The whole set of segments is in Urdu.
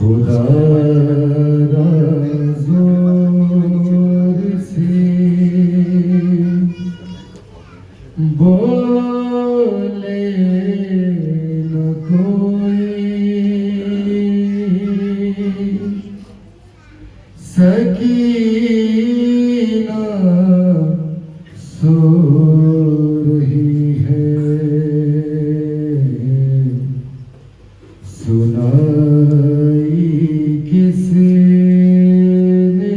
خدا را زور سے بولے نہ کوئی سکینہ سو رہی ہے سنائی کس نے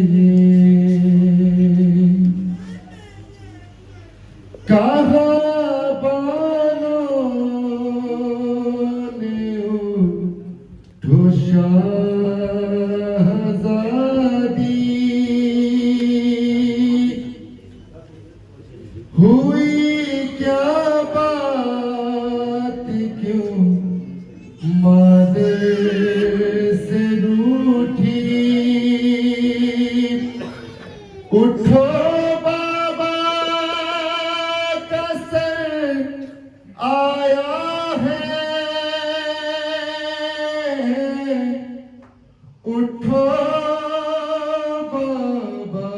کہا بالوں نے اٹھو شہزادی ہوئی کیا بات کیوں مادر سے روٹھی اٹھو بابا کا سر آیا ہے اٹھو بابا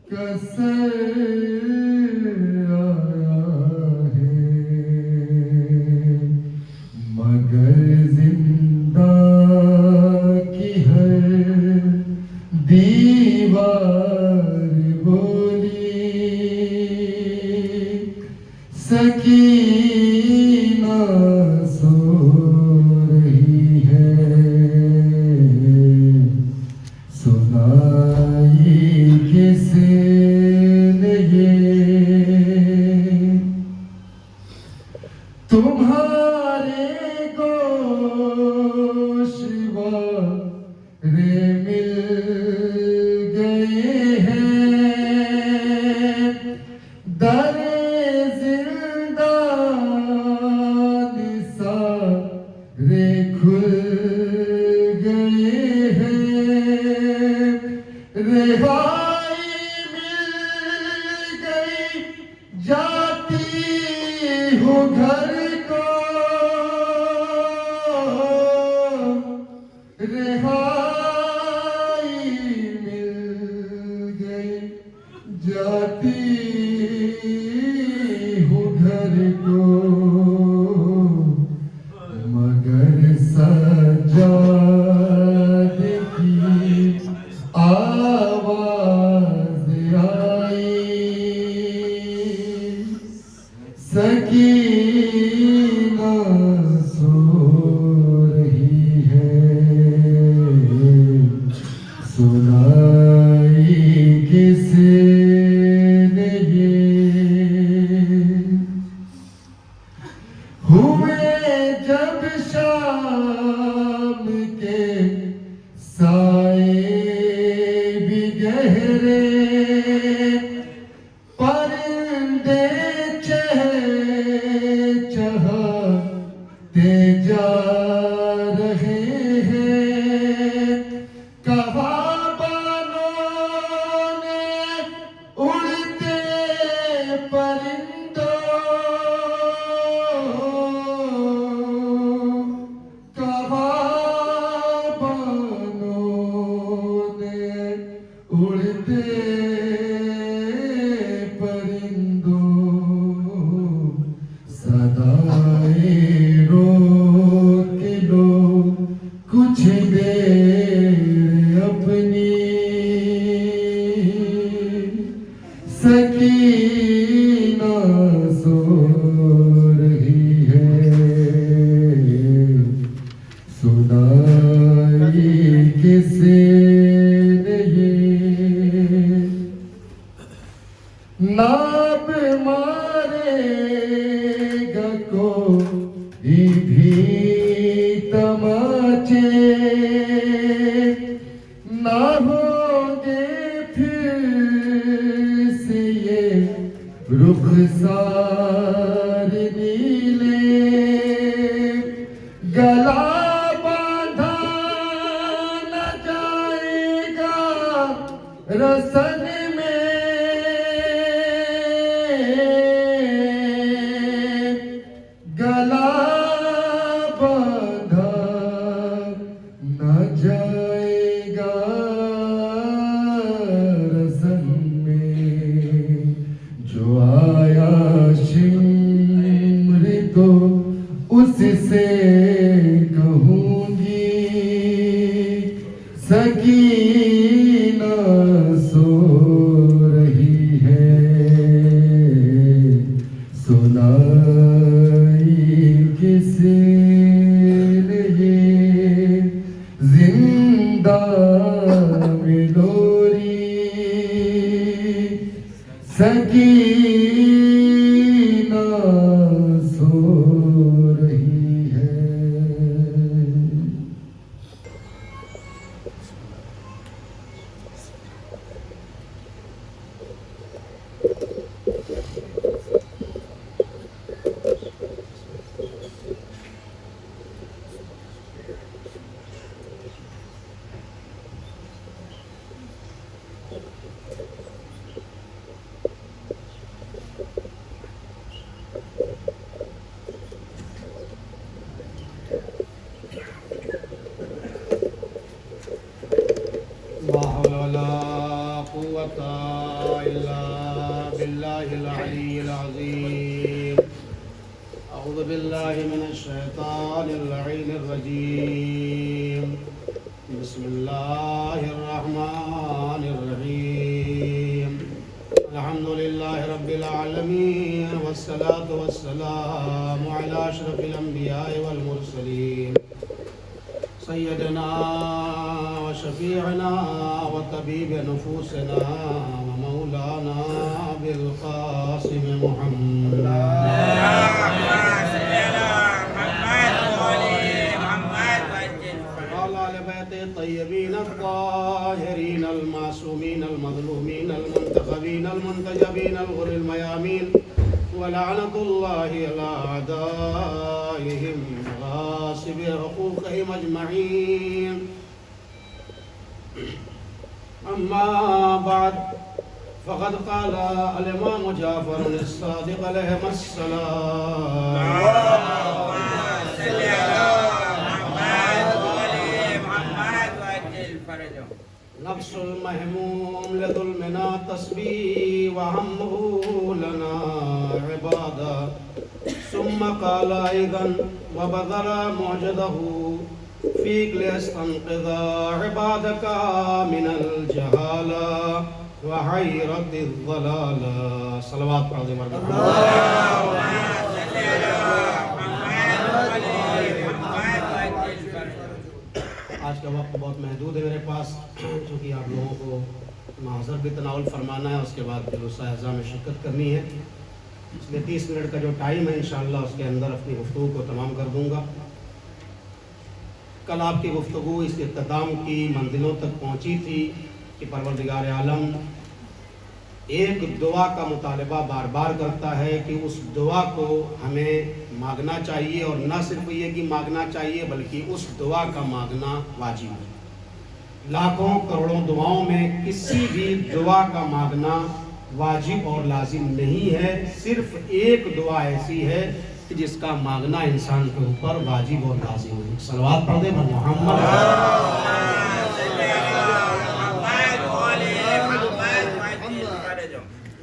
کا سر آیا ہے مگر زندہ کی ہر دیوار بولی سکینہ سو رہی ہے سنائی کس نے تمہارے گوشوارے مل گئے ہیں در زندان سارے کھل گئے ہیں رہائی مل گئی جاتی ہوں گھر کو رہائی مل گئی جاتی ہوں گھر کو مگر سجاد کی آواز آئی سکینہ سو رہی ہے سنائی کس نے ہوئے جب شام کے سائے بھی گہرے پرندے چہچہاتے جا رہے ہیں کہاں بالوں نے اڑتے پرندوں کہاں بالوں نے اڑتے صدائے روک لو کچھ دیر اپنی سکینہ سو رہی ہے سنائی کس نے ناب مارے گا کوئی بھی تماچے نہ ہوں گے پھر سے یہ رخسار نیلے گلا باندھا نہ جائے گا رسن میں گلا باندھا سکینہ سو رہی ہے، سنائی کس نے یہ زندہ میں لوری، سکینہ سو رہی ہے۔ لا حول ولا قوة إلا بالله العلي العظيم. أعوذ بالله من الشيطان اللعين الرجيم. بسم الله الرحمن الرحيم. الحمد لله رب العالمين، والصلاة والسلام على أشرف الأنبياء والمرسلين، سيدنا وشفيعنا وطبيب نفوسنا ومولانا بالقاسم محمد وعلى آل بيته الطيبين الطاهرين المعصومين المظلومين المنتخبين المنتجبين الغر الميامين، ولعنة الله على أعدائهم غاصب حقوقهم أجمعين. أما بعد، فقد قال الإمام جعفر الصادق عليه السلام: نفس المهموم لظلمنا تسبي وهمه لنا عبادا. ثم قال أيضا: وبذل موجده فيك ليستنقذ عبادك من الجهالة وحيرة الضلالة. صلوات پڑھ دیں مرحبا. آج کا وقت بہت محدود ہے میرے پاس، چونکہ آپ لوگوں کو معذر بھی تناول فرمانا ہے، اس کے بعد جلوسہ اعزاء میں شرکت کرنی ہے، اس لیے 30 منٹ کا جو ٹائم ہے انشاءاللہ اس کے اندر اپنی گفتگو کو تمام کر دوں گا. کل آپ کی گفتگو اس اختتام کی منزلوں تک پہنچی تھی کہ پروردگار عالم ایک دعا کا مطالبہ بار بار کرتا ہے کہ اس دعا کو ہمیں مانگنا چاہیے، اور نہ صرف یہ کہ مانگنا چاہیے بلکہ اس دعا کا مانگنا واجب ہے. لاکھوں کروڑوں دعاؤں میں کسی بھی دعا کا مانگنا واجب اور لازم نہیں ہے، صرف ایک دعا ایسی ہے کہ جس کا مانگنا انسان کے اوپر واجب اور لازم ہے. صلوات پڑھ دیں محمد.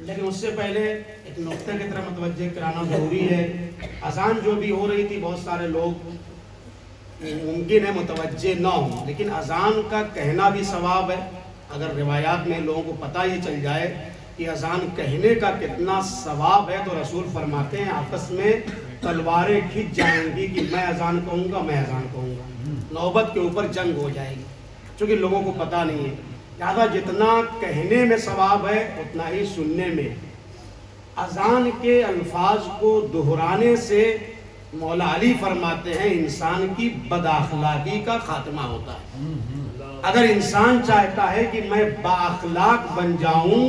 لیکن اس سے پہلے ایک نقطے کی طرف متوجہ کرانا ضروری ہے. اذان جو بھی ہو رہی تھی، بہت سارے لوگ ممکن ہے متوجہ نہ ہوں، لیکن اذان کا کہنا بھی ثواب ہے. اگر روایات میں لوگوں کو پتہ یہ چل جائے کہ اذان کہنے کا کتنا ثواب ہے، تو رسول فرماتے ہیں آپس میں تلواریں کھنچ جائیں گی کہ میں اذان کہوں گا، میں اذان کہوں گا. نوبت کے اوپر جنگ ہو جائے گی، چونکہ لوگوں کو پتہ نہیں ہے. لہٰذا جتنا کہنے میں ثواب ہے اتنا ہی سننے میں. اذان کے الفاظ کو دہرانے سے مولا علی فرماتے ہیں انسان کی بد اخلاقی کا خاتمہ ہوتا ہے. اگر انسان چاہتا ہے کہ میں با اخلاق بن جاؤں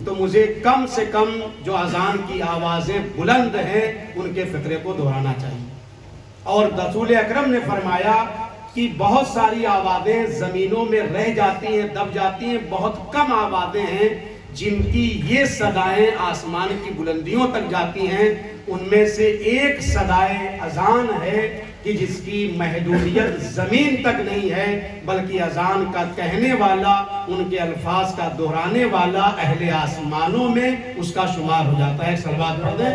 تو مجھے کم سے کم جو اذان کی آوازیں بلند ہیں ان کے فقرے کو دہرانا چاہیے. اور رسول اکرم نے فرمایا کہ بہت ساری آوازیں زمینوں میں رہ جاتی ہیں، دب جاتی ہیں، بہت کم آوازیں ہیں جن کی یہ صدائیں آسمان کی بلندیوں تک جاتی ہیں. ان میں سے ایک صدائے اذان ہے کہ جس کی محدودیت زمین تک نہیں ہے، بلکہ اذان کا کہنے والا، ان کے الفاظ کا دہرانے والا اہل آسمانوں میں اس کا شمار ہو جاتا ہے. صلوات پڑھ دیں.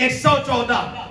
114।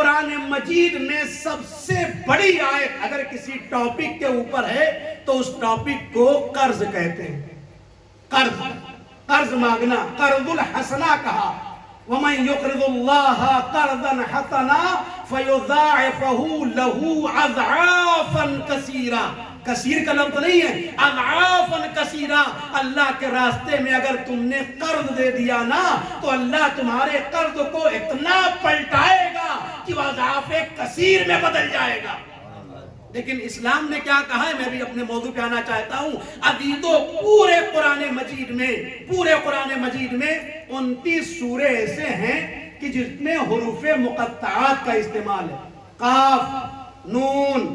قرآن مجید میں سب سے بڑی آیت اگر کسی ٹاپک کے اوپر ہے تو اس ٹاپک کو قرض کہتے ہیں. قرض مانگنا، قرض الحسنہ کہا. وَمَنْ يُقْرِضُ اللَّهَ قَرْضًا حَسَنًا فَيُضَاعِفَهُ لَهُ أَضْعَافًا كَثِيرًا. کثیر کا لفظ نہیں ہے، اضعافاً کثیرہ. اللہ کے راستے میں اگر تم نے قرض دے دیا نا تو اللہ تمہارے قرض کو اتنا پلٹائے گا کہ وہ اضعاف کثیر میں بدل جائے گا. لیکن اسلام نے کیا کہا ہے، میں بھی اپنے موضوع پہ آنا چاہتا ہوں. ابھی تو پورے قرآن مجید میں 29 سورے ایسے ہیں کہ جس میں حروف مقطعات کا استعمال ہے. قاف، نون،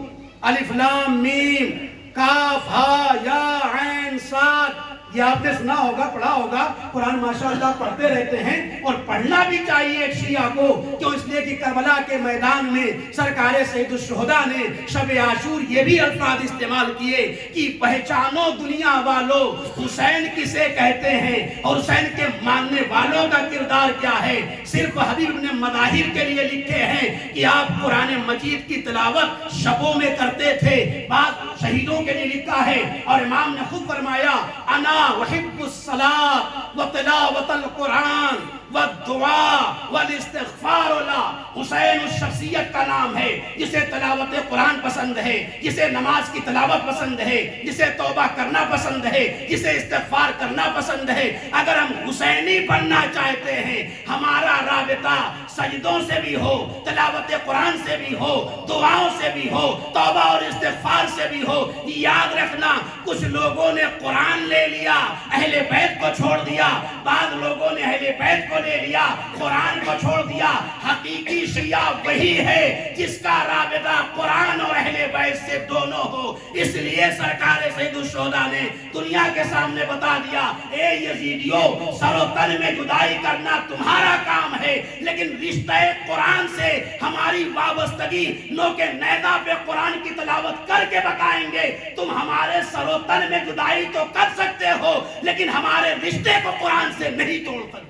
الف لام میم، کاف ہا یا عین صاد. یہ آپ نے سنا ہوگا، پڑھا ہوگا. قرآن ماشاءاللہ پڑھتے رہتے ہیں اور پڑھنا بھی چاہیے ایک شیعہ کو. کیوں؟ اس لیے کہ کربلا کے میدان میں سرکار سید الشہداء نے شب عاشور یہ بھی الفاظ استعمال کیے کہ پہچانو دنیا والوں حسین کسے کہتے ہیں اور حسین کے ماننے والوں کا کردار کیا ہے. صرف حبیب نے مظاہر کے لیے لکھے ہیں کہ آپ قرآن مجید کی تلاوت شبوں میں کرتے تھے. بعض شہیدوں کے لیے لکھا ہے اور امام نے خود فرمایا انا وحب الصلاة وتلاوت القرآن والدعاء والاستغفار لا. حسین اس شخصیت کا نام ہے جسے تلاوت قرآن پسند ہے، جسے نماز کی تلاوت پسند ہے، جسے توبہ کرنا پسند ہے، جسے استغفار کرنا پسند ہے. اگر ہم حسینی بننا چاہتے ہیں، ہمارا رابطہ سجدوں سے بھی ہو، تلاوت قرآن سے بھی ہو، دعاؤں سے بھی ہو، توبہ اور استغفار سے بھی ہو. یاد رکھنا کچھ لوگوں نے قرآن لے لیا، اہل بیت کو چھوڑ دیا. بعض لوگوں نے اہل بیت کو لے لیا، قرآن کو چھوڑ دیا. حقیقی شیعہ وہی ہے جس کا رابطہ قرآن اور اہل بیت سے دونوں ہو. اس لیے سرکار سید الشہداء نے دنیا کے سامنے بتا دیا اے یزیدیو، سر و تن میں جدائی کرنا تمہارا کام ہے، لیکن رشتہ قرآن سے ہماری وابستگی نوک نیزہ پہ قرآن کی تلاوت کر کے بتائیں گے. تم ہمارے سر و تن میں جدائی تو کر سکتے ہو لیکن ہمارے رشتے کو قرآن سے نہیں توڑ سکتے.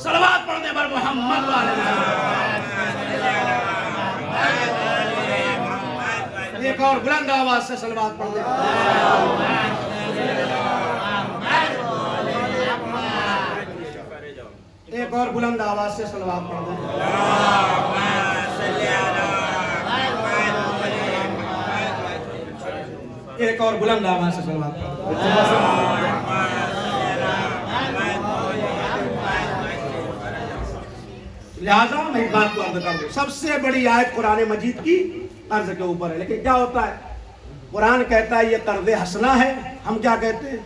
صلوات پڑھنے پر محمد ایک اور بلند آواز سے صلوات پڑھنے ایک اور بلند آواز سے صلوات پڑھنے ایک اور بلند آواز سے صلوات پڑھنے. لہذا میں ایک بات کو عرض کر دوں، سب سے بڑی آیت قرآن مجید کی قرض کے اوپر ہے. لیکن کیا ہوتا ہے، قرآن کہتا ہے یہ قرض حسنہ ہے، ہم کیا کہتے ہیں؟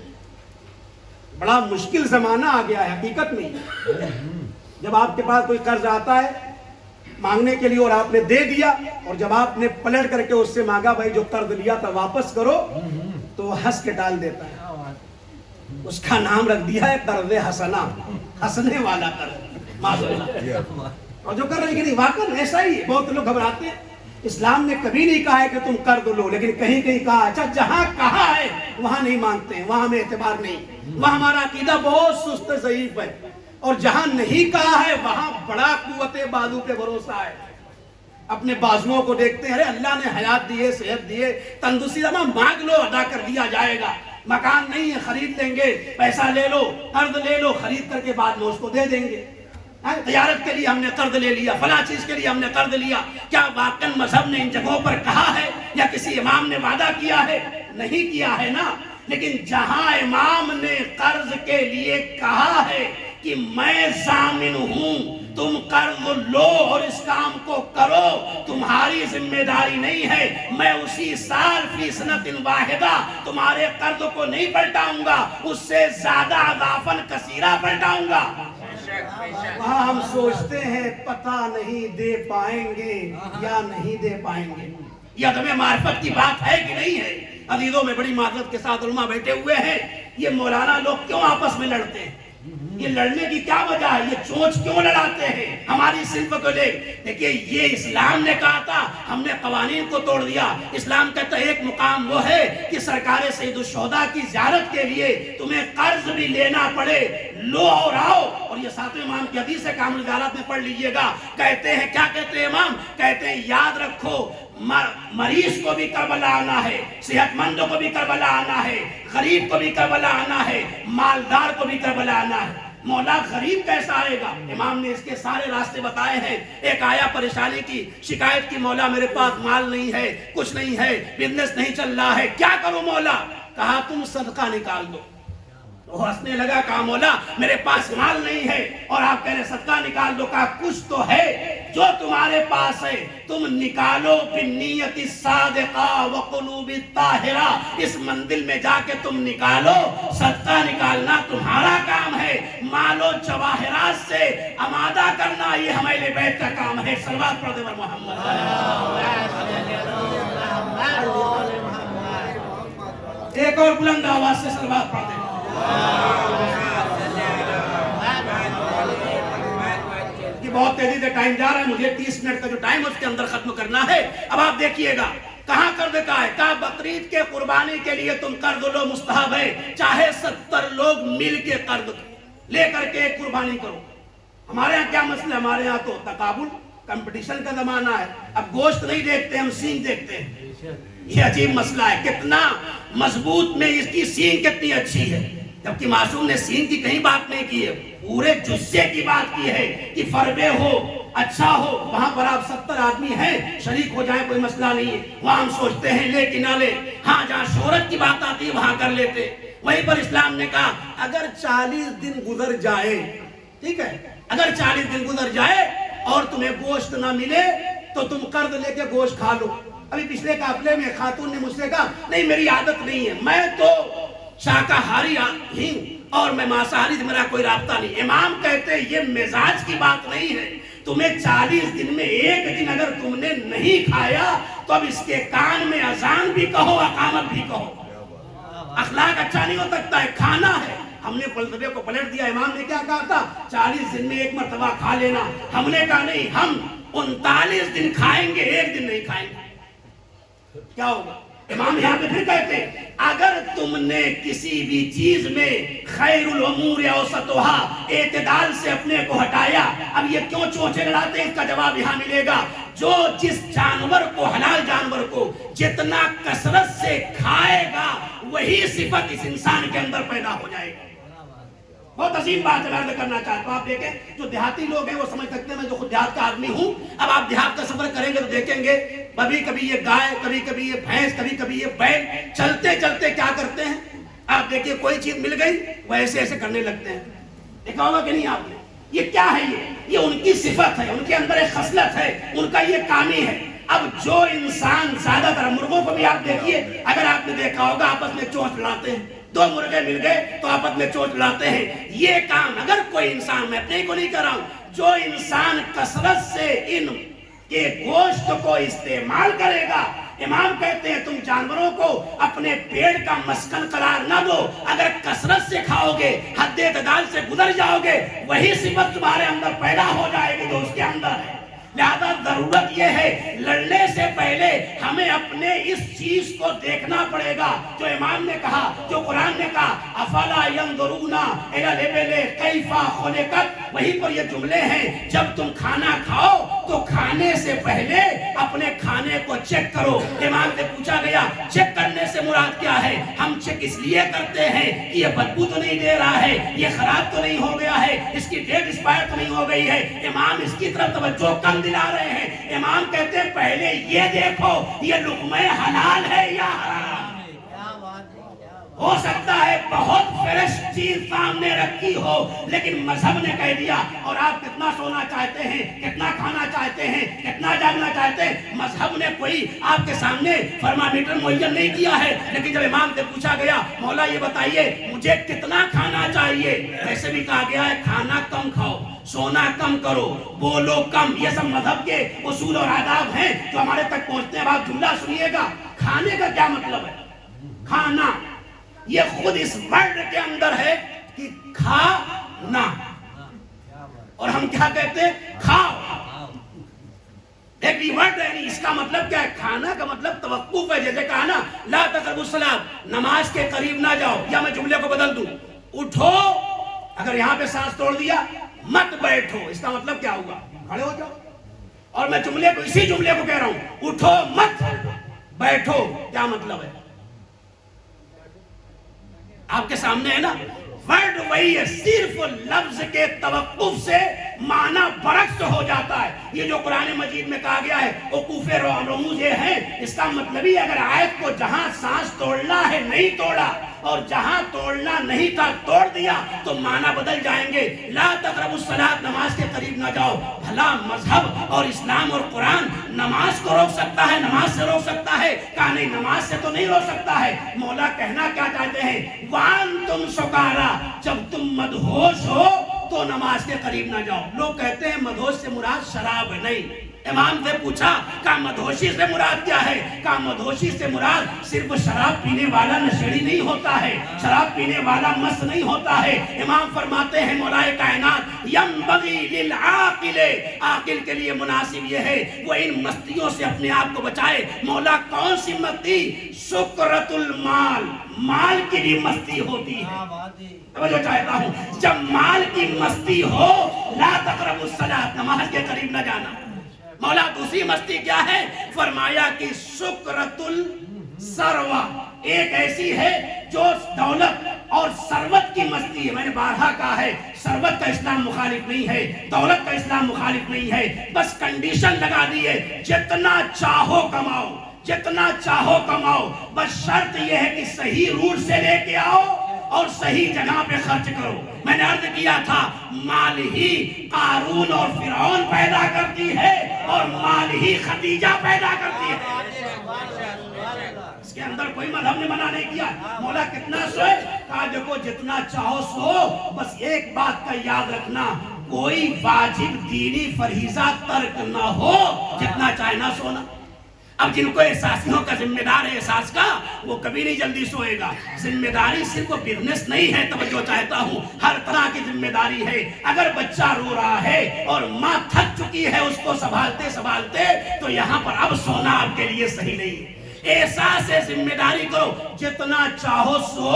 بڑا مشکل زمانہ آ گیا ہے. حقیقت نہیں ہے، جب آپ کے پاس کوئی قرض آتا ہے مانگنے کے لیے اور آپ نے دے دیا، اور جب آپ نے پلٹ کر کے اس سے مانگا بھائی جو قرض لیا تھا واپس کرو، تو وہ ہنس کے ڈال دیتا ہے. اس کا نام رکھ دیا ہے قرض حسنہ، ہنسنے والا قرض. اور جو کر رہے ہیں کہ واقعا ایسا ہی ہے. بہت لوگ گھبراتے ہیں. اسلام نے کبھی نہیں کہا ہے کہ تم قرض لو، لیکن کہیں کہیں کہا. اچھا جہاں کہا ہے وہاں نہیں مانگتے ہیں، وہاں ہمیں اعتبار نہیں، وہاں ہمارا عقیدہ بہت سست ضعیف ہے. اور جہاں نہیں کہا ہے وہاں بڑا قوت بازو پہ بھروسہ ہے. اپنے بازوؤں کو دیکھتے ہیں، ارے اللہ نے حیات دیے، صحت دیے، تندرستی، مانگ لو ادا کر دیا جائے گا. مکان نہیں ہے خرید لیں گے، پیسہ لے لو، قرض لے لو، خرید کر کے بعد میں اس کو دے دیں گے. تجارت کے لیے ہم نے قرض لے لیا، فلاں چیز کے لیے ہم نے قرض لیا. کیا واقعا مذہب نے ان جگہوں پر کہا ہے یا کسی امام نے وعدہ کیا ہے؟ نہیں کیا ہے نا. لیکن جہاں امام نے قرض کے لیے کہا ہے کہ میں ضامن ہوں، تم قرض لو اور اس کام کو کرو، تمہاری ذمہ داری نہیں ہے، میں اسی سال فی سنۃ واحدہ تمہارے قرض کو نہیں پلٹاؤں گا، اس سے زیادہ اضافاً کثیرہ پلٹاؤں گا. وہاں ہم سوچتے ہیں پتہ نہیں دے پائیں گے یا نہیں دے پائیں گے. یہ عدم معرفت کی بات ہے کہ نہیں ہے؟ عزیزوں میں بڑی معذرت کے ساتھ علماء بیٹھے ہوئے ہیں. یہ مولانا لوگ کیوں آپس میں لڑتے ہیں؟ یہ لڑنے کی کیا وجہ ہے؟ یہ چونچ کیوں لڑاتے ہیں ہماری صنف کو لے؟ دیکھیے یہ اسلام نے کہا تھا، ہم نے قوانین کو توڑ دیا. اسلام کہتا ہے ایک مقام وہ ہے کہ سرکار سید الشہداء کی زیارت کے لیے تمہیں قرض بھی لینا پڑے لو اور آؤ. اور یہ ساتویں امام کی حدیث ہے، کامل عدالت میں پڑھ لیجئے گا. کہتے ہیں کیا کہتے ہیں امام؟ کہتے ہیں یاد رکھو مریض کو بھی کربلا آنا ہے، صحت مند کو بھی کربلا آنا ہے، غریب کو بھی کربلا آنا ہے، مالدار کو بھی کربلا آنا ہے. مولا غریب کیسا آئے گا؟ امام نے اس کے سارے راستے بتائے ہیں. ایک آیا پریشانی کی، شکایت کی، مولا میرے پاس مال نہیں ہے، کچھ نہیں ہے، بزنس نہیں چل رہا ہے، کیا کروں مولا؟ کہا تم صدقہ نکال دو. وہ ہنسنے لگا، کہا مولا میرے پاس مال نہیں ہے اور آپ کہہ رہے صدقہ نکال دو. کہا کچھ تو ہے جو تمہارے پاس ہے، تم نکالو بالنیت الصادقہ وقلوب الطاہرہ. اس منزل میں جا کے تم نکالو. صدقہ نکالنا تمہارا کام ہے، مال و جواہرات سے آمادہ کرنا یہ ہمارے اہل بیت کا کام ہے. صلوات پڑھ دے محمد. ایک اور بلند آواز سے صلوات پڑھ دے. یہ بہت تیزی سے ٹائم جا رہا ہے، مجھے 30 منٹ کا جو ٹائم ہے اس کے اندر ختم کرنا ہے. اب آپ دیکھیے گا کہاں قرض کا ہے. کہا بقرعید کے قربانی کے لیے تم قرض لو، مستحب ہے، چاہے 70 لوگ مل کے قرض لے کر کے قربانی کرو. ہمارے ہاں کیا مسئلہ ہے؟ ہمارے ہاں تو تقابل، کمپٹیشن کا زمانہ ہے. اب گوشت نہیں دیکھتے، ہم سینگ دیکھتے ہیں. یہ عجیب مسئلہ ہے. کتنا مضبوط میں اس کی سینگ کتنی اچھی ہے، جبکہ معصوم نے سینگ کی کہیں بات نہیں کی ہے، پورے جزے کی بات کی ہے کہ فربے ہو، اچھا ہو. وہاں پر آپ 70 آدمی ہیں، شریک ہو جائیں، کوئی مسئلہ نہیں ہے. وہاں ہم سوچتے ہیں لے کہ نہ لے. ہاں جہاں شہرت کی بات آتی ہے وہاں کر لیتے. وہیں پر اسلام نے کہا اگر 40 دن گزر جائے، ٹھیک ہے، اگر 40 دن گزر جائے اور تمہیں گوشت نہ ملے تو تم قرض لے کے گوشت کھا لو. ابھی پچھلے قافلے میں خاتون نے مجھ سے کہا نہیں میری عادت نہیں ہے، میں تو شاکاہاری ہی اور میں مانساہاری سے میرا کوئی رابطہ نہیں. امام کہتے ہیں یہ مزاج کی بات نہیں ہے. تمہیں 40 دن میں ایک دن اگر تم نے نہیں کھایا تو اب اس کے کان میں اذان بھی کہو، اقامت بھی کہو. اخلاق اچھا نہیں ہو سکتا ہے، کھانا ہے. ہم نے فلسفے کو پلٹ دیا. امام نے کیا کہا تھا؟ 40 دن میں ایک مرتبہ کھا لینا. ہم نے کہا نہیں، ہم 39 دن کھائیں گے، ایک دن نہیں کھائیں گے. کیا ہوگا؟ امام یہاں پہ پھر کہتے ہیں اگر تم نے کسی بھی چیز میں خیر الامور اوسطھا، اعتدال سے اپنے کو ہٹایا. اب یہ کیوں چونچے لڑاتے ہیں؟ اس کا جواب یہاں ملے گا. جو جس جانور کو، حلال جانور کو جتنا کثرت سے کھائے گا وہی صفت اس انسان کے اندر پیدا ہو جائے گی. بہت عظیم بات عرض کرنا چاہتا ہوں. آپ دیکھیں جو دیہاتی لوگ ہیں وہ سمجھ سکتے ہیں، میں جو خود دیہات کا آدمی ہوں. اب آپ دیہات کا سفر کریں گے تو دیکھیں گے کبھی کبھی یہ گائے، کبھی کبھی یہ بھینس، کبھی کبھی یہ بیل، چلتے چلتے کیا کرتے ہیں؟ آپ دیکھیے کوئی چیز مل گئی وہ ایسے ایسے کرنے لگتے ہیں. دیکھا ہوگا کہ نہیں آپ نے؟ یہ کیا ہے؟ یہ ان کی صفت ہے، ان کے اندر ایک خصلت ہے، ان کا یہ کامی ہے. اب جو انسان زیادہ تر، مرغوں کو بھی آپ دیکھیے، اگر آپ نے دیکھا ہوگا آپس میں چونچ لڑاتے ہیں. 2 مرغے مل گئے تو آپس میں چونچ لاتے ہیں. یہ کام اگر کوئی انسان، میں اپنے کو نہیں کر رہا ہوں، جو انسان کثرت سے ان کے گوشت کو استعمال کرے گا، امام کہتے ہیں تم جانوروں کو اپنے پیٹ کا مسکن قرار نہ دو. اگر کثرت سے کھاؤ گے، حد اعتدال سے گزر جاؤ گے، وہی صفت تمہارے اندر پیدا ہو جائے گی جو اس کے اندر ہے. لہذا ضرورت یہ ہے لڑنے سے پہلے ہمیں اپنے اس چیز کو دیکھنا پڑے گا جو امام نے کہا، جو قرآن نے کہا افلا ينظرون الى الابل کیف خلقت. وہیں پر یہ جملے ہیں جب تم کھانا کھاؤ تو کھانے سے پہلے اپنے کھانے کو چیک کرو. امام سے پوچھا گیا چیک کرنے سے مراد کیا ہے؟ ہم چیک اس لیے کرتے ہیں کہ یہ بدبو تو نہیں دے رہا ہے، یہ خراب تو نہیں ہو گیا ہے، اس کی ڈیٹ ایکسپائر تو نہیں ہو گئی ہے. امام اس کی طرف توجہ کم دلا رہے ہیں. امام کہتے ہیں پہلے یہ دیکھو یہ لقمہ حلال ہے یا حرام. ہو سکتا ہے بہت فریش چیز سامنے رکھی ہو لیکن مذہب نے کہہ دیا. اور آپ کتنا سونا چاہتے ہیں، کتنا کھانا چاہتے ہیں، کتنا جاگنا چاہتے ہیں، مذہب نے کوئی آپ کے سامنے تھرمامیٹر معین نہیں کیا ہے. لیکن جب امام سے پوچھا گیا مولا یہ بتائیے مجھے کتنا کھانا چاہیے، ایسے بھی کہا گیا ہے کھانا کم کھاؤ، سونا کم کرو، بولو کم. یہ سب مذہب کے اصول اور آداب ہیں جو ہمارے تک پہنچتے ہیں. اب آپ جملہ سنیے گا، کھانے کا کیا مطلب ہے؟ کھانا یہ خود اس ورڈ کے اندر ہے کہ کھانا، اور ہم کیا کہتے ہیں؟ کھاؤ. ایک ورڈ ہے، اس کا مطلب کیا ہے؟ کھانا کا مطلب توقف ہے. جیسے کہا نا لا تقربوا الصلاۃ، نماز کے قریب نہ جاؤ. یا میں جملے کو بدل دوں، اٹھو اگر یہاں پہ سانس توڑ دیا مت بیٹھو، اس کا مطلب کیا ہوا؟ کھڑے ہو جاؤ. اور میں جملے کو اسی جملے کو کہہ رہا ہوں، اٹھو مت بیٹھو. کیا مطلب ہے؟ آپ کے سامنے ہے نا، ورڈ وہی ہے، صرف لفظ کے توقف سے معنی برعکس ہو جاتا ہے. یہ جو قرآن مجید میں کہا گیا ہے وقوف رموز یہ ہے، اس کا مطلب ہی اگر آیت کو جہاں سانس توڑنا ہے نہیں توڑا اور جہاں توڑنا نہیں تھا توڑ دیا تو معنی بدل جائیں گے. لا تقربوا الصلاۃ، نماز کے قریب نہ جاؤ. بھلا مذہب اور اسلام اور قرآن نماز کو روک سکتا ہے؟ نماز سے روک سکتا ہے؟ کہا نہیں، نماز سے تو نہیں روک سکتا ہے. مولا کہنا کیا چاہتے ہیں؟ وَأَنْتُمْ سُکارا، جب تم مدہوش ہو تو نماز کے قریب نہ جاؤ. لوگ کہتے ہیں مدہوش سے مراد شراب ہے. نہیں، امام سے پوچھا کہا مدہوشی سے مراد کیا ہے؟ کہا مدہوشی سے مراد صرف شراب پینے والا نشیڑی نہیں ہوتا ہے، شراب پینے والا مست نہیں ہوتا ہے. امام فرماتے ہیں مولا کائنات ینبغی للعاقل، عاقل کے لیے مناسب یہ ہے وہ ان مستیوں سے اپنے آپ کو بچائے. مولا کون سی مستی؟ سکرت المال، مال کی بھی مستی ہوتی ہے. توجہ چاہتا ہوں، جب مال کی مستی ہو لا تقربوا الصلاۃ، نماز کے قریب نہ جانا. مولا دوسری مستی کیا ہے؟ فرمایا کہ سکرت الثروہ، ایک ایسی ہے جو دولت اور ثروت کی مستی ہے. میں نے بارہا کہا ہے ثروت کا اسلام مخالف نہیں ہے، دولت کا اسلام مخالف نہیں ہے. بس کنڈیشن لگا دی ہے جتنا چاہو کماؤ، جتنا چاہو کماؤ، بس شرط یہ ہے کہ صحیح روٹ سے لے کے آؤ اور صحیح جگہ پہ خرچ کرو. میں نے عرض کیا تھا مال ہی قارون اور فرعون پیدا کرتی ہے اور مال ہی خدیجہ پیدا کرتی ہے. اس کے اندر کوئی مذہب نے منع نہیں کیا. مولا کتنا سوئے؟ کہا دیکھو جتنا چاہو سو، بس ایک بات کا یاد رکھنا، کوئی واجب دینی فریضہ ترک نہ ہو، جتنا چاہے نہ سونا. اب جن کو احساسیوں کا ذمہ دار ہے احساس کا، وہ کبھی نہیں جلدی سوئے گا. ذمہ داری صرف بزنس نہیں ہے، توجہ چاہتا ہوں، ہر طرح کی ذمہ داری ہے. اگر بچہ رو رہا ہے اور ماں تھک چکی ہے اس کو سنبھالتے سنبھالتے، تو یہاں پر اب سونا آپ کے لیے صحیح نہیں ہے. احساس ذمہ داری کرو، جتنا چاہو سو،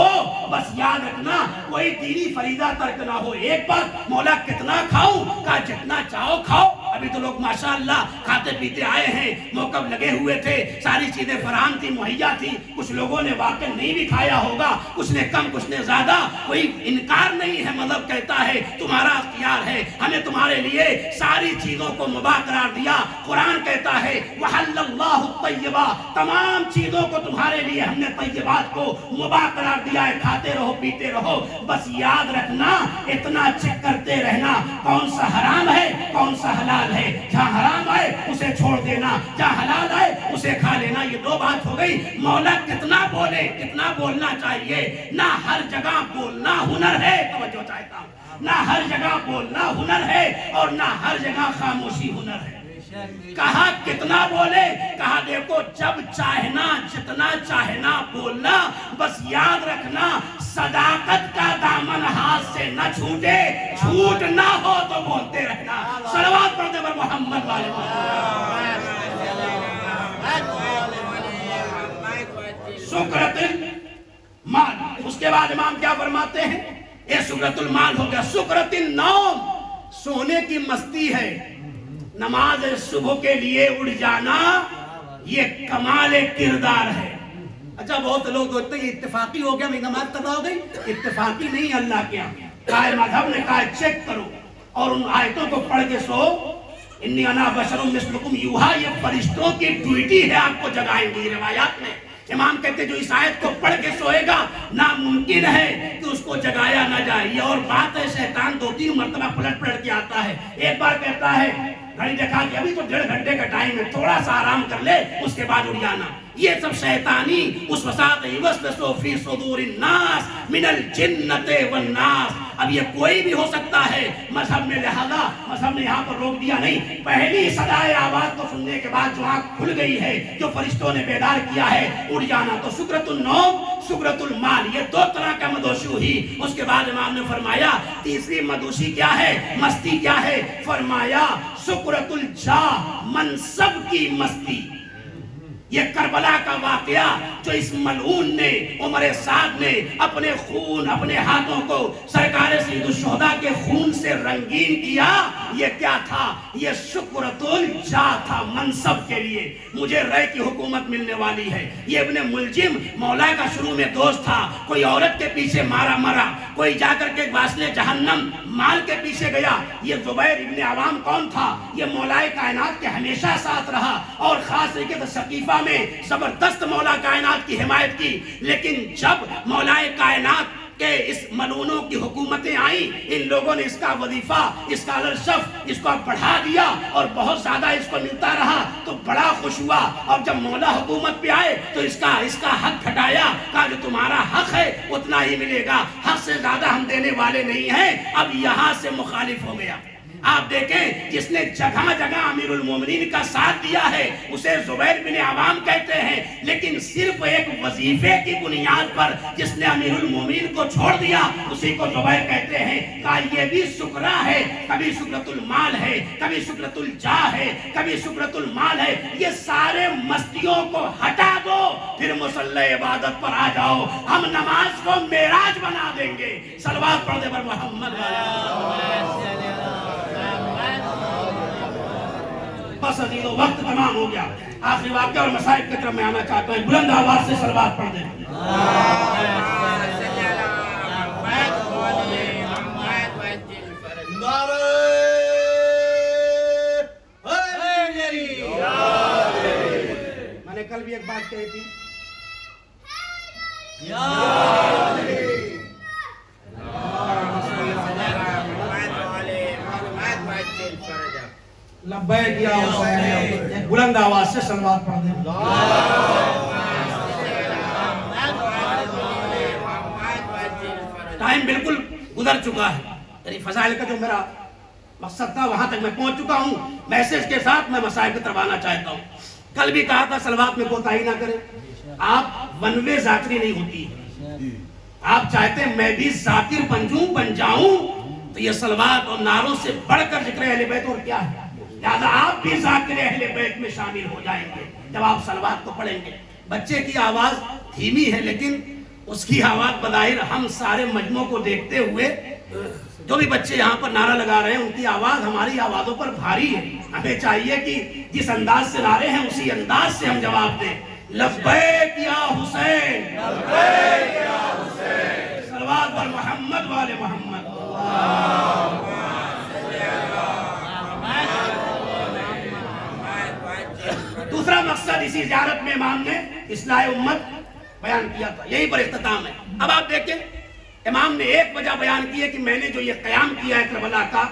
بس یاد رکھنا کوئی دینی فریضہ ترک نہ ہو. ایک بات، مولا کتنا کھاؤں؟ کہا جتنا چاہو کھاؤ. ابھی تو لوگ ماشاءاللہ کھاتے پیتے آئے ہیں، موقف لگے ہوئے تھے، ساری چیزیں فراہم تھی، مہیا تھی. کچھ لوگوں نے واقع نہیں بھی کھایا ہوگا، کچھ نے کم کچھ نے زیادہ. کوئی انکار نہیں ہے، مذہب کہتا ہے تمہارا اختیار ہے، ہمیں تمہارے لیے ساری چیزوں کو مباح قرار دیا. قرآن کہتا ہے وَحَلَّ اللَّهُ الطَّيِّبَاتِ، تمام چیزوں کو تمہارے لیے ہم نے طیبات کو مباح قرار دیا ہے. کھاتے رہو پیتے رہو، بس یاد رکھنا اتنا چیک کرتے رہنا کون سا حرام ہے کون سا حلال ہے. جہاں حرام آئے اسے چھوڑ دینا، جہاں حلال آئے اسے کھا لینا. یہ دو بات ہو گئی. مولا کتنا بولے، کتنا بولنا چاہیے. نہ ہر جگہ بولنا ہنر ہے، توجہ چاہتا ہوں، نہ ہر جگہ بولنا ہنر ہے اور نہ ہر جگہ خاموشی ہنر ہے. کہا کتنا بولے؟ کہا دیکھو جب چاہنا جتنا چاہنا بولنا، بس یاد رکھنا صداقت کا دامن ہاتھ سے نہ چھوٹے، چھوٹ نہ ہو تو بولتے رہنا. صلوات پڑھتے پر محمد والے سکرت المال. اس کے بعد امام کیا فرماتے ہیں؟ یہ سکرت المال ہو گیا. سکرت النوم، سونے کی مستی ہے. نماز صبح کے لیے اٹھ جانا یہ کمال کردار ہے. اچھا بہت لوگ ہوتے ہیں اتفاقی ہو گیا، میری نماز قضا ہو گئی. اتفاقی نہیں، اللہ کے یہاں کہا مذہب نے کہا چیک کرو اور ان آیتوں کو پڑھ کے سو. انی انا بشر مثلکم یوحا، یہ فرشتوں کی ڈیوٹی ہے، آپ کو جگائیں گی. روایات میں امام کہتے جو اس آیت کو پڑھ کے سوئے گا ناممکن ہے کہ اس کو جگایا نہ جائے. یہ اور بات ہے، شیطان 2-3 مرتبہ پلٹ کے آتا ہے. ایک بار کہتا ہے گھڑی دیکھا کہ ابھی تو 1.5 گھنٹے کا ٹائم ہے، تھوڑا سا آرام کر لے اس کے بعد اٹھ جانا. یہ سب شیطانی اس وساط یوسوس فی صدور الناس من الجنۃ والناس. اب یہ کوئی بھی ہو سکتا ہے مذہب میں، لہذا مذہب نے یہاں پر روک دیا نہیں. پہلی صدائے آواز کو سننے کے بعد جو آنکھ کھل گئی ہے، جو فرشتوں نے بیدار کیا ہے، اٹھ جانا. تو سکرت النوم، سکرت المال، یہ 2 طرح کا مدوشی ہوئی. اس کے بعد امام نے فرمایا تیسری مدوشی کیا ہے، مستی کیا ہے؟ فرمایا سکرت الجاہ، منصب کی مستی. یہ کربلا کا واقعہ جو اس ملعون نے عمر سعد نے اپنے خون اپنے ہاتھوں کو سرکار سید الشہداء کے خون سے رنگین کیا، یہ کیا تھا؟ یہ شکرۃ الجاہ تھا، منصب کے لیے مجھے رائے کی حکومت ملنے والی ہے۔ یہ ابن ملجم مولا کا شروع میں دوست تھا، کوئی عورت کے پیچھے مرا، کوئی جا کر کے واسلے جہنم مال کے پیچھے گیا۔ یہ زبیر ابن عوام کون تھا؟ یہ مولا کائنات کے ہمیشہ ساتھ رہا اور خاص طریقے سے ثقیفہ میں زبردست مولا کائنات کی حمایت کی، لیکن جب مولا کائنات کہ اس ملعونوں کی حکومتیں آئیں، ان لوگوں نے اس کا وظیفہ، اس کا الرشف اس کو بڑھا دیا اور بہت زیادہ اس کو ملتا رہا تو بڑا خوش ہوا، اور جب مولا حکومت پہ آئے تو اس کا حق گھٹایا، کہا جو تمہارا حق ہے اتنا ہی ملے گا، حق سے زیادہ ہم دینے والے نہیں ہیں۔ اب یہاں سے مخالف ہو گیا۔ آپ دیکھیں جس نے جگہ جگہ امیر المومنین کا ساتھ دیا ہے اسے زبیر بن عوام کہتے ہیں، لیکن صرف ایک وظیفے کی بنیاد پر جس نے امیر المومنین کو چھوڑ دیا اسی کو زبیر کہتے ہیں۔ کہا یہ بھی شکرہ ہے، کبھی شکرۃ المال ہے، کبھی شکرۃ الجاہ ہے، کبھی شکرۃ المال ہے۔ یہ سارے مستیوں کو ہٹا دو، پھر مصلی عبادت پر آ جاؤ، ہم نماز کو معراج بنا دیں گے۔ صلوات پڑھ دے پر محمد بس عزیزو وقت تمام ہو گیا۔ آخری واقعہ اور مسائل کی طرف میں آنا چاہتا ہوں، بلند آواز سے صلوات پڑھ دیں۔ میں نے کل بھی ایک بات کہی تھی، لبیک یا حسین، بلند آواز سے صلوات پڑھ دیں۔ ٹائم بالکل گزر چکا ہے، یعنی فضائل کا جو میرا مقصد تھا وہاں تک میں پہنچ چکا ہوں۔ میسج کے ساتھ میں مسائل کی طرف آنا چاہتا ہوں۔ کل بھی کہا تھا صلوات میں کوتاہی نہ کریں، آپ ون وے ذاکری نہیں ہوتی ہے، آپ چاہتے ہیں میں بھی ذاکر بن جاؤں تو یہ صلوات اور نعروں سے بڑھ کر ذکر اہل بیت اور کیا ہے، لہذا آپ بھی ذاکر اہل بیت میں شامل ہو جائیں گے جب آپ صلوات کو پڑھیں گے۔ بچے کی آواز دھیمی ہے لیکن اس کی آواز بظاہر ہم سارے مجموع کو دیکھتے ہوئے، جو بھی بچے یہاں پر نعرہ لگا رہے ہیں ان کی آواز ہماری آوازوں پر بھاری ہے۔ ہمیں چاہیے کہ جس انداز سے نعرے ہیں اسی انداز سے ہم جواب دیں۔ لبیک یا حسین، لبیک یا حسین، صلوات بر محمد والے محمد۔ دوسرا مقصد اسی زیارت میں امام نے اصلاح امت بیان کیا تھا، یہی پر اختتام ہے۔ اب آپ دیکھیں امام نے ایک وجہ بیان کی ہے کہ میں نے جو یہ قیام کیا ہے کربلا کا،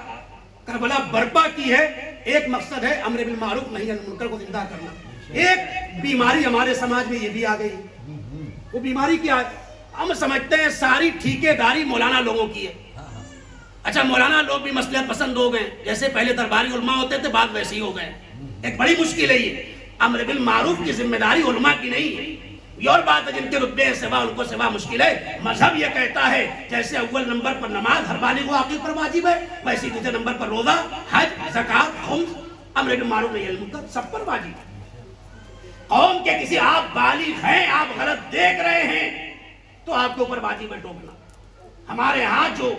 کربلا برپا کی ہے، ایک مقصد ہے امر بالمعروف نہی عن المنکر کو زندہ کرنا۔ ایک بیماری ہمارے سماج میں یہ بھی آ گئی، وہ بیماری کیا ہے؟ ہم سمجھتے ہیں ساری ٹھیکیداری مولانا لوگوں کی ہے۔ اچھا مولانا لوگ بھی مصلحت پسند ہو گئے، جیسے پہلے درباری علماء ہوتے تھے بعد ویسے ہی ہو گئے۔ ایک بڑی مشکل ہے یہ، امر بالمعروف کی ذمہ داری علماء کی نہیں ہے۔ یہ اور بات ہے جن کے رتبے ہیں سوا ان کو سوا مشکل ہے۔ مذہب یہ کہتا ہے جیسے اول نمبر پر نماز ہر بالغ و عاقل پر واجب ہے، ویسے دوسرے نمبر پر روزہ، حج، زکوٰۃ، خمس، امر بالمعروف نہی عن المنکر سب پر واجب ہے۔ قوم کے کسی آپ بالغ ہیں، آپ غلط دیکھ رہے ہیں تو آپ کے اوپر واجب ہے ٹوکنا۔ ہمارے ہاں جو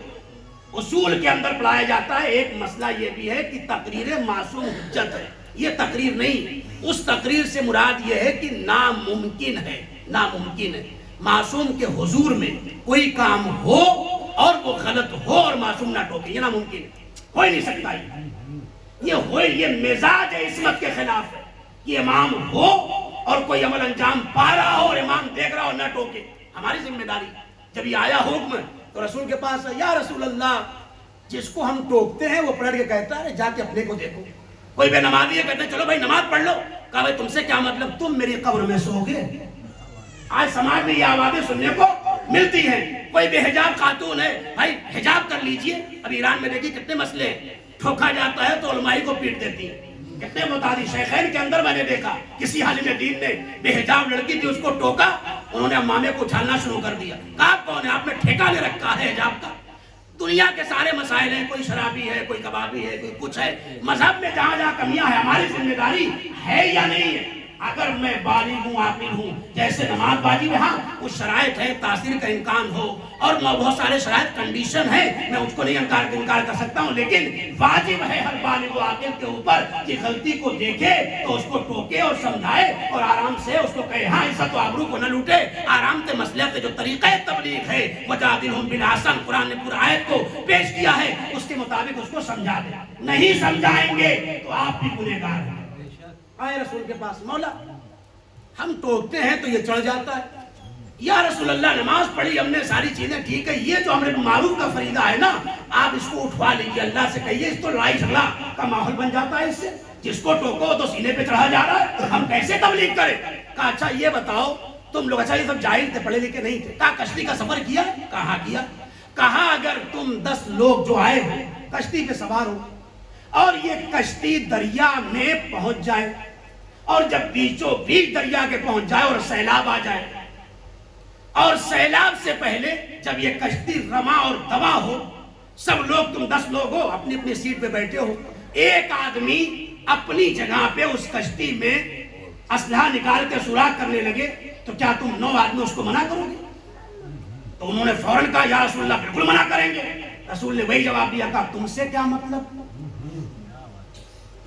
اصول کے اندر پڑھایا جاتا ہے ایک مسئلہ یہ بھی ہے کہ تقریر معصوم حجت ہے، یہ تقریر نہیں، اس تقریر سے مراد یہ ہے کہ ناممکن ہے، ناممکن ہے معصوم کے حضور میں کوئی کام ہو اور وہ غلط ہو اور معصوم نہ ٹوکے، یہ ناممکن ہے، ہو ہی نہیں سکتا۔ یہ مزاج عصمت کے خلاف ہے کہ امام ہو اور کوئی عمل انجام پا رہا ہو اور امام دیکھ رہا ہو نہ ٹوکے۔ ہماری ذمہ داری جب یہ آیا حکم تو رسول کے پاس یا رسول اللہ جس کو ہم ٹوکتے ہیں وہ پلٹ کے کہتا ہے جا کے اپنے کو دیکھو۔ کوئی بے نمازی ہے کہتے ہیں چلو بھائی نماز پڑھ لو، کہا بھائی تم سے کیا مطلب، تم میری قبر میں سو گے۔ آج سماج میں یہ آوازیں سننے کو ملتی ہیں۔ کوئی بے حجاب خاتون ہے، بھائی حجاب کر لیجئے۔ اب ایران میں دیکھیے کتنے مسئلے ہیں، ٹھوکا جاتا ہے تو علمائی کو پیٹ دیتی ہیں۔ کتنے متعدد شیخین کے اندر میں نے دیکھا کسی عالم دین نے بے حجاب لڑکی تھی اس کو ٹوکا، انہوں نے امامے کو اچھالنا شروع کر دیا، کہا کون ہے آپ نے ٹھیکہ لے رکھا ہے حجاب کا۔ دنیا کے سارے مسائل ہیں، کوئی شرابی ہے، کوئی کبابی ہے، کوئی کچھ ہے، مذہب میں جہاں جہاں کمیاں ہیں ہماری ذمہ داری ہے یا نہیں ہے؟ اگر میں بالغ ہوں عاقل ہوں جیسے نماز واجب ہے ہاں کچھ شرائط ہے تاثیر کا امکان ہو اور بہت سارے شرائط کنڈیشن ہے میں اس کو نہیں انکار کر سکتا ہوں لیکن واجب ہے ہر بالغ و عاقل کے اوپر کہ غلطی کو دیکھے تو اس کو ٹوکے اور سمجھائے اور آرام سے اس کو کہے ہاں عزت و آبرو کو نہ لوٹے آرام سے مسئلہ سے جو طریقہ تبلیغ ہے وجادلہم بالحسن قرآن نے پورا آیت کو پیش کیا ہے اس کے مطابق اس کو سمجھا دے نہیں سمجھائیں گے تو آپ بھی گنہگار ہیں آئے رسول کے پاس مولا ہم ٹوکتے ہیں تو یہ چڑھ جاتا ہے یا رسول اللہ نماز پڑھی ہم نے ساری چیزیں ٹھیک ہے یہ جو امر معروف کا فریضہ ہے نا آپ اس کو اٹھوا لیجیے اللہ سے کہیے اس کو لڑائی جھگڑا کا ماحول بن جاتا ہے اس سے جس کو ٹوکو تو سینے پہ چڑھا جا رہا ہے ہم کیسے تبلیغ کریں کہا اچھا یہ بتاؤ تم لوگ اچھا یہ سب جاہل تھے پڑھے لکھے نہیں تھے کہا کشتی کا سفر کیا کہاں کیا کہا اگر تم 10 لوگ جو آئے ہو کشتی پہ سوار ہو اور یہ کشتی دریا میں پہنچ جائے اور جب بیچوں بیچ دریا کے پہنچ جائے اور سیلاب آ جائے اور سیلاب سے پہلے جب یہ کشتی رما اور دبا ہو سب لوگ تم 10 لوگ ہو اپنی اپنی سیٹ پہ بیٹھے ہو ایک آدمی اپنی جگہ پہ اس کشتی میں اسلحہ نکال کے سوراخ کرنے لگے تو کیا تم 9 آدمی اس کو منع کرو گے تو انہوں نے فوراً کہا یا رسول اللہ بالکل منع کریں گے رسول نے وہی جواب دیا کہا تم سے کیا مطلب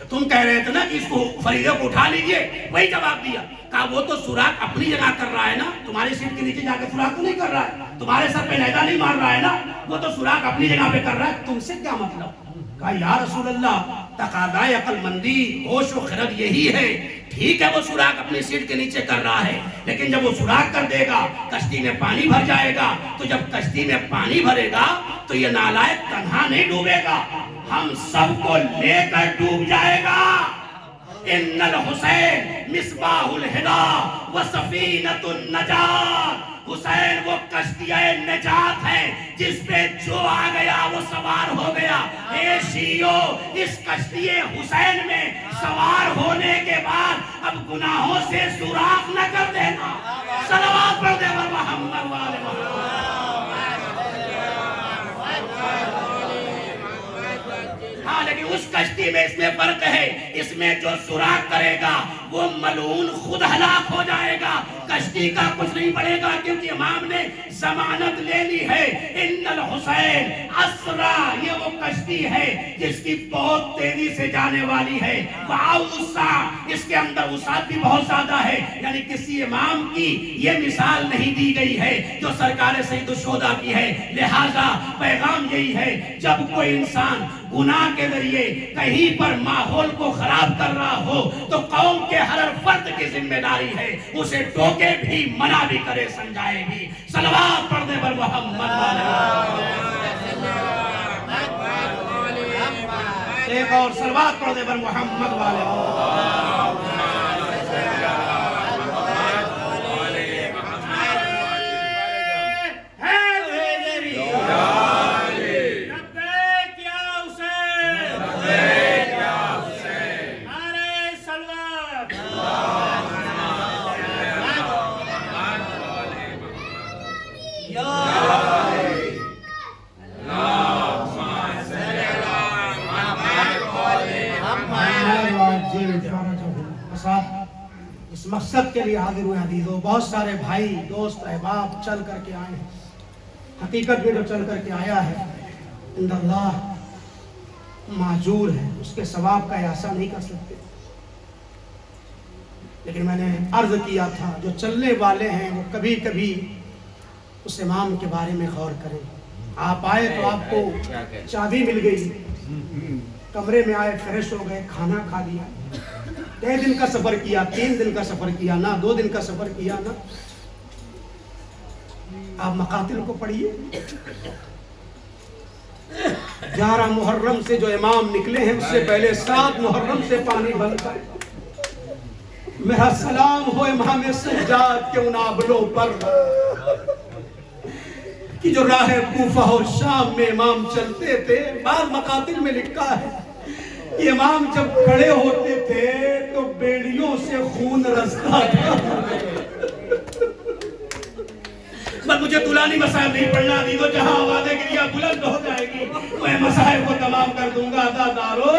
تم کہہ رہے تھے نا کہ اس کو فریضے کو اٹھا لیجئے وہی جواب دیا کہا وہ تو سوراخ اپنی جگہ کر رہا ہے نا تمہاری سیٹ کے نیچے جا کے سوراخ تو نہیں کر رہا ہے تمہارے سر پہ نیزہ نہیں مار رہا ہے نا وہ تو سوراخ اپنی جگہ پہ کر رہا ہے تم سے کیا مطلب کہا یا رسول اللہ تقاضائے عقل مندی ہوش و خرد یہی ہے ٹھیک ہے وہ سوراخ اپنی سیٹ کے نیچے کر رہا ہے لیکن جب وہ سوراخ کر دے گا کشتی میں پانی بھر جائے گا تو جب کشتی میں پانی بھرے گا تو یہ نالائق تنہا نہیں ڈوبے گا ہم سب کو لے کر ڈوب جائے گا ان الحسین مصباح الہدی و سفینۃ النجات حسین وہ کشتیہ نجات ہے جس پہ جو آ گیا وہ سوار ہو گیا اے شیعو اس کشتی حسین میں سوار ہونے کے بعد اب گناہوں سے سوراخ نہ کر دینا صلوات پڑھ دے بر محمد والے محمد ہاں لیکن اس کشتی میں اس میں فرق ہے اس میں جو سوراخ کرے گا وہ ملعون خود ہلاک ہو جائے گا کشتی کا کچھ نہیں پڑے گا کیونکہ امام نے ضمانت لے لی ہے ان الحسین اسرا یہ وہ کشتی ہے جس کی بہت تیزی سے جانے والی ہے وعوسا اس کے اندر وسعت بھی بہت زیادہ ہے یعنی کسی امام کی یہ مثال نہیں دی گئی ہے جو سرکار سید الشہداء کی ہے لہذا پیغام یہی ہے جب کوئی انسان گناہ کے ذریعے کہیں پر ماحول کو خراب کر رہا ہو تو قوم کے ہر فرد کی ذمہ داری ہے اسے ٹوکے بھی منع بھی کرے سمجھائے بھی صلوات پڑھ دے بر محمد ایک اور صلوات پڑھ دے بر محمد والے اس مقصد کے لیے حاضر ہوئے عزیزو بہت سارے بھائی دوست احباب چل کر کے آئے ہیں حقیقت میں جو چل کر کے آیا ہے عند اللہ معجور ہے اس کے ثواب کا احاطہ نہیں کر سکتے لیکن میں نے عرض کیا تھا جو چلنے والے ہیں وہ کبھی کبھی اس امام کے بارے میں غور کریں آپ آئے تو آپ کو چابی مل گئی کمرے میں آئے فریش ہو گئے کھانا کھا لیا 1 دن کا سفر کیا 3 دن کا سفر کیا نہ 2 دن کا سفر کیا نہ آپ مقاتل کو پڑھیے 11 محرم سے جو امام نکلے ہیں اس سے پہلے 7 محرم سے پانی بھرتا ہے میرا سلام ہو امام سجاد کے ان آبلوں پر کہ جو راہ کوفہ اور شام میں امام چلتے تھے بعض مقاتل میں لکھا ہے کہ امام جب کھڑے ہوتے تھے تو بیڑیوں سے خون رستا تھا بس مجھے طولانی مسائل نہیں پڑھنا دی تو جہاں آوازیں گریا بلند ہو جائے گی میں مسائل کو تمام کر دوں گا عزادارو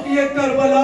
یہ کربلا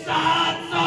700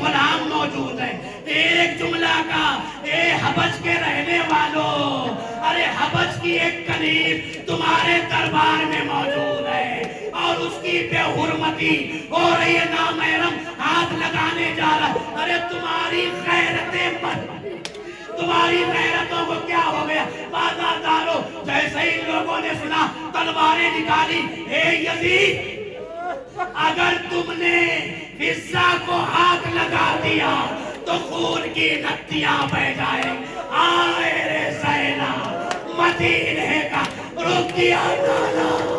غلام موجود ہیں. ایک جملہ کا اے حبش کے رہنے والوں، ارے حبش کی ایک کنیز تمہارے دربار میں موجود ہے اور اس کی بے حرمتی ہو رہی ہے، نامحرم ہاتھ لگانے جا رہا. ارے تمہاری غیرتیں مت، تمہاری غیرتوں کو کیا ہو گیا؟ بازارداروں، جیسے ہی لوگوں نے سنا تلواریں نکالی. اے یزید، اگر تم نے حصہ کو ہاتھ لگا دیا تو خون کی ندیاں بہ جائیں. آئے رے سینا، مدینے کا رک گیا نانا.